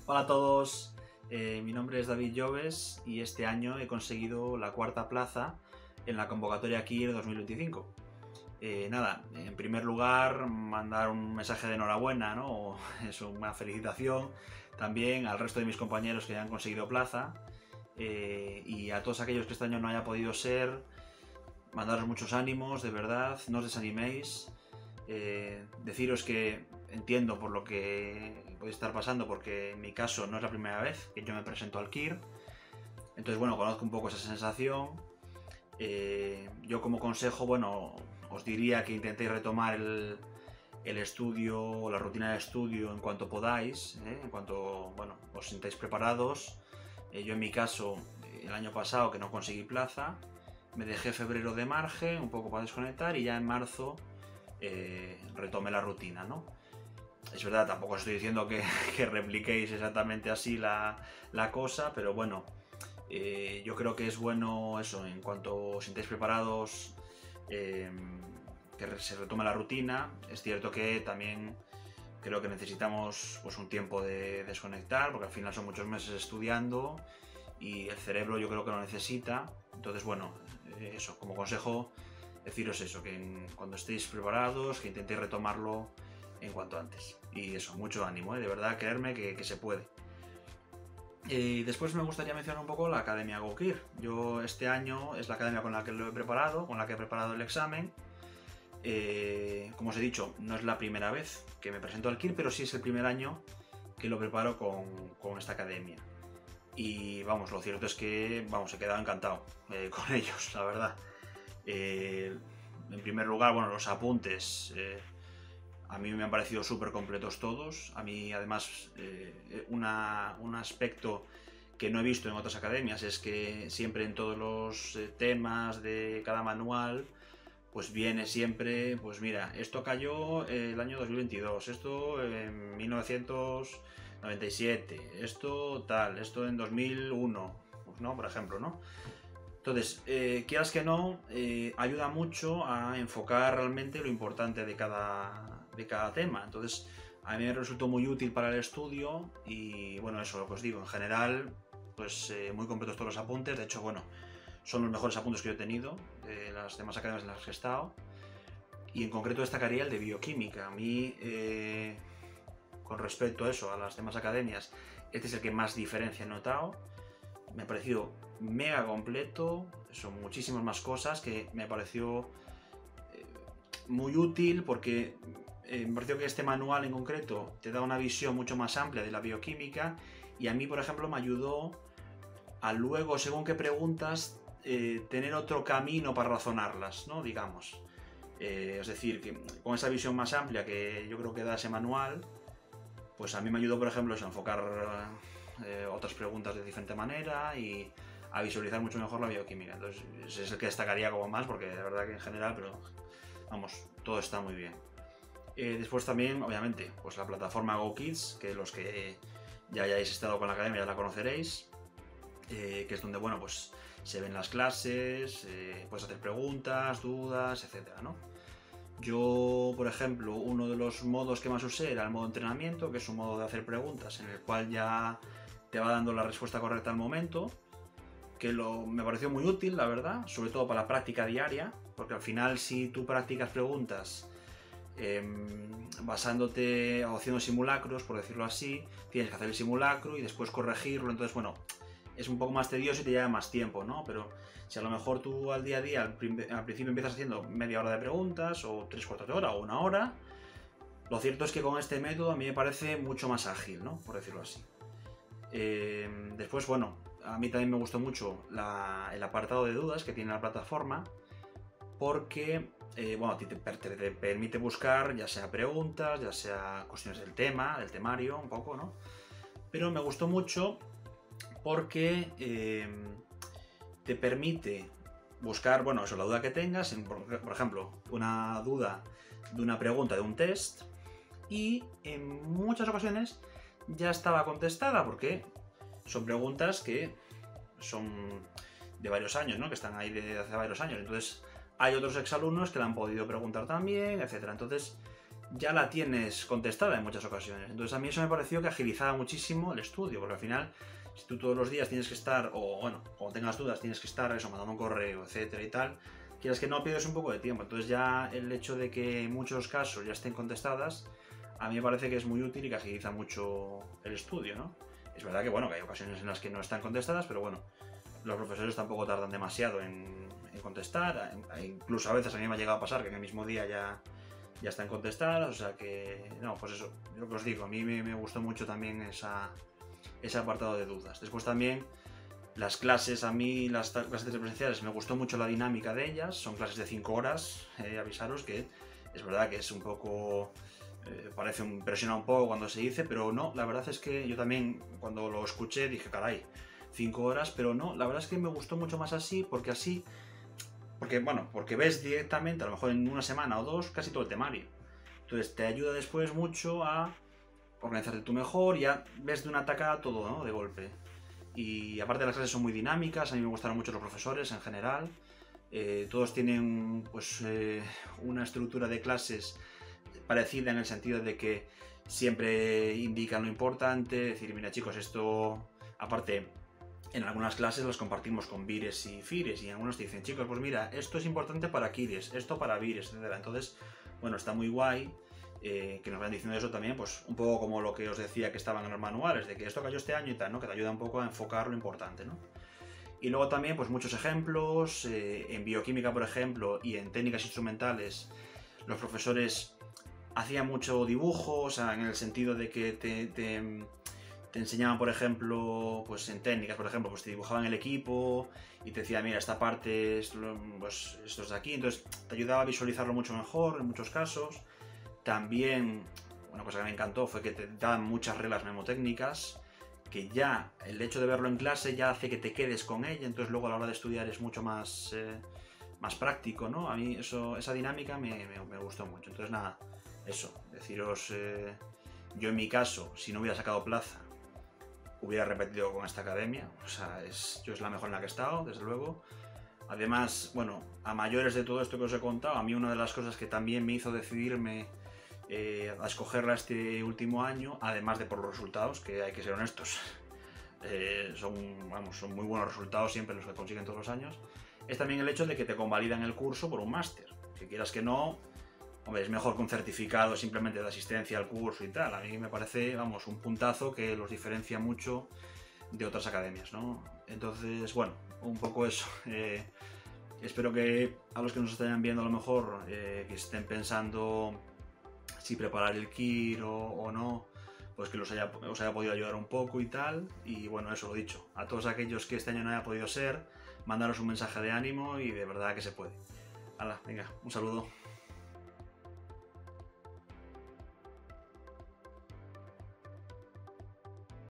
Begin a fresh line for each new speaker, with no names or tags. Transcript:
Hola a todos, mi nombre es David Lloves y este año he conseguido la cuarta plaza en la convocatoria KIR 2025. En primer lugar, mandar un mensaje de enhorabuena, ¿no? Es una felicitación también al resto de mis compañeros que han conseguido plaza y a todos aquellos que este año no haya podido ser, mandaros muchos ánimos, de verdad, no os desaniméis. Deciros que entiendo por lo que podéis estar pasando, porque en mi caso no es la primera vez que yo me presento al KIR, entonces bueno, conozco un poco esa sensación. Yo como consejo, bueno, os diría que intentéis retomar el estudio o la rutina de estudio en cuanto podáis, en cuanto, bueno, os sintáis preparados. Yo en mi caso, el año pasado que no conseguí plaza, me dejé febrero de margen un poco para desconectar y ya en marzo retomé la rutina, ¿no? Es verdad, tampoco estoy diciendo que repliquéis exactamente así la cosa, pero bueno, yo creo que es bueno eso, en cuanto os sintáis preparados, que se retome la rutina. Es cierto que también creo que necesitamos pues, un tiempo de desconectar, porque al final son muchos meses estudiando y el cerebro yo creo que lo necesita. Entonces, bueno, eso, como consejo, deciros eso, que cuando estéis preparados, que intentéis retomarlo en cuanto antes. Y eso, mucho ánimo, de verdad, creerme que se puede. Y después me gustaría mencionar un poco la Academia GoKIR. Yo este año es la academia con la que lo he preparado, con la que he preparado el examen. Como os he dicho, no es la primera vez que me presento al KIR, pero sí es el primer año que lo preparo con esta academia. Y vamos, lo cierto es que vamos, he quedado encantado con ellos, la verdad. En primer lugar, bueno, los apuntes a mí me han parecido súper completos todos. A mí además un aspecto que no he visto en otras academias es que siempre en todos los temas de cada manual pues viene siempre, pues mira, esto cayó el año 2022, esto en 1997, esto tal, esto en 2001, pues no, por ejemplo, ¿no? Entonces, quieras que no, ayuda mucho a enfocar realmente lo importante de cada tema. Entonces, a mí me resultó muy útil para el estudio y, bueno, eso, lo que os digo, en general, pues muy completos todos los apuntes. De hecho, bueno, son los mejores apuntes que yo he tenido de las demás academias en las que he estado. Y en concreto destacaría el de bioquímica. A mí, con respecto a eso, a las demás academias, este es el que más diferencia he notado. Me ha parecido mega completo, son muchísimas más cosas que me pareció muy útil porque me pareció que este manual en concreto te da una visión mucho más amplia de la bioquímica y a mí, por ejemplo, me ayudó a luego, según qué preguntas, tener otro camino para razonarlas, ¿no? Digamos. Es decir, que con esa visión más amplia que yo creo que da ese manual, pues a mí me ayudó, por ejemplo, a enfocar otras preguntas de diferente manera y a visualizar mucho mejor la bioquímica. Entonces, ese es el que destacaría como más, porque de verdad que en general, pero vamos, todo está muy bien. Después también, obviamente, pues la plataforma GoKids, que los que ya hayáis estado con la academia ya la conoceréis, que es donde, bueno, pues se ven las clases, puedes hacer preguntas, dudas, etcétera, ¿no? Yo, por ejemplo, uno de los modos que más usé era el modo entrenamiento, que es un modo de hacer preguntas en el cual ya te va dando la respuesta correcta al momento, que me pareció muy útil, la verdad, sobre todo para la práctica diaria, porque al final si tú practicas preguntas basándote o haciendo simulacros, por decirlo así, tienes que hacer el simulacro y después corregirlo, entonces bueno, es un poco más tedioso y te lleva más tiempo, ¿no? Pero si a lo mejor tú al día a día, al principio empiezas haciendo media hora de preguntas, o 3/4 de hora, o una hora, lo cierto es que con este método a mí me parece mucho más ágil, ¿no? Por decirlo así. Después, bueno, a mí también me gustó mucho el apartado de dudas que tiene la plataforma, porque bueno, a ti te permite buscar ya sea preguntas, ya sea cuestiones del tema, del temario, un poco, ¿no? Pero me gustó mucho porque te permite buscar, bueno, eso, la duda que tengas, por ejemplo, una duda de una pregunta de un test, y en muchas ocasiones ya estaba contestada porque son preguntas que son de varios años, ¿no? Que están ahí de hace varios años, entonces hay otros exalumnos que la han podido preguntar también, etcétera. Entonces ya la tienes contestada en muchas ocasiones. Entonces a mí eso me pareció que agilizaba muchísimo el estudio, porque al final, si tú todos los días tienes que estar, o bueno, cuando tengas dudas tienes que estar eso, mandando un correo, etcétera y tal, quieras que no, pierdes un poco de tiempo. Entonces ya el hecho de que en muchos casos ya estén contestadas, a mí me parece que es muy útil y que agiliza mucho el estudio, ¿no? Es verdad que, bueno, que hay ocasiones en las que no están contestadas, pero bueno, los profesores tampoco tardan demasiado en contestar. Incluso a veces a mí me ha llegado a pasar que en el mismo día ya están contestadas, o sea que, no, pues eso, lo que os digo, a mí me gustó mucho también ese apartado de dudas. Después también las clases, a mí las clases presenciales me gustó mucho la dinámica de ellas, son clases de 5 horas, avisaros que es verdad que es un poco, presiona un poco cuando se dice, pero no, la verdad es que yo también cuando lo escuché dije, caray, 5 horas, pero no, la verdad es que me gustó mucho más así, porque ves directamente, a lo mejor en una semana o dos, casi todo el temario. Entonces te ayuda después mucho a organizarte tú mejor, ya ves de una tacada todo, ¿no? De golpe. Y aparte las clases son muy dinámicas, a mí me gustaron mucho los profesores en general. Todos tienen pues una estructura de clases parecida en el sentido de que siempre indican lo importante, decir, mira chicos, esto, aparte, en algunas clases las compartimos con Vires y Fires y algunos te dicen, chicos, pues mira, esto es importante para Kires, esto para Vires, etc. Entonces, bueno, está muy guay que nos vayan diciendo eso también, pues un poco como lo que os decía que estaban en los manuales, de que esto cayó este año y tal, ¿no? Que te ayuda un poco a enfocar lo importante, ¿no? Y luego también, pues muchos ejemplos, en bioquímica, por ejemplo, y en técnicas instrumentales, los profesores hacían mucho dibujo, o sea, en el sentido de que te enseñaban, por ejemplo, pues en técnicas, por ejemplo, pues te dibujaban el equipo y te decían, mira, esta parte, pues esto es de aquí, entonces te ayudaba a visualizarlo mucho mejor en muchos casos. También, una cosa que me encantó fue que te daban muchas reglas mnemotécnicas, que ya el hecho de verlo en clase ya hace que te quedes con ella, entonces luego a la hora de estudiar es mucho más, más práctico, ¿no? A mí esa dinámica me gustó mucho. Entonces nada, eso, deciros, yo en mi caso, si no hubiera sacado plaza, hubiera repetido con esta academia, o sea, yo es la mejor en la que he estado, desde luego. Además, bueno, a mayores de todo esto que os he contado, a mí una de las cosas que también me hizo decidirme a escogerla este último año, además de por los resultados, que hay que ser honestos, son muy buenos resultados siempre los que consiguen todos los años, es también el hecho de que te convalidan el curso por un máster, que quieras que no, hombre, es mejor que un certificado simplemente de asistencia al curso y tal. A mí me parece, vamos, un puntazo que los diferencia mucho de otras academias, ¿no? Entonces, bueno, un poco eso. Espero que a los que nos estén viendo a lo mejor, que estén pensando si preparar el KIR o no, pues que os haya podido ayudar un poco y tal. Y bueno, eso lo dicho. A todos aquellos que este año no haya podido ser, mandaros un mensaje de ánimo y de verdad que se puede. Hala, venga, un saludo.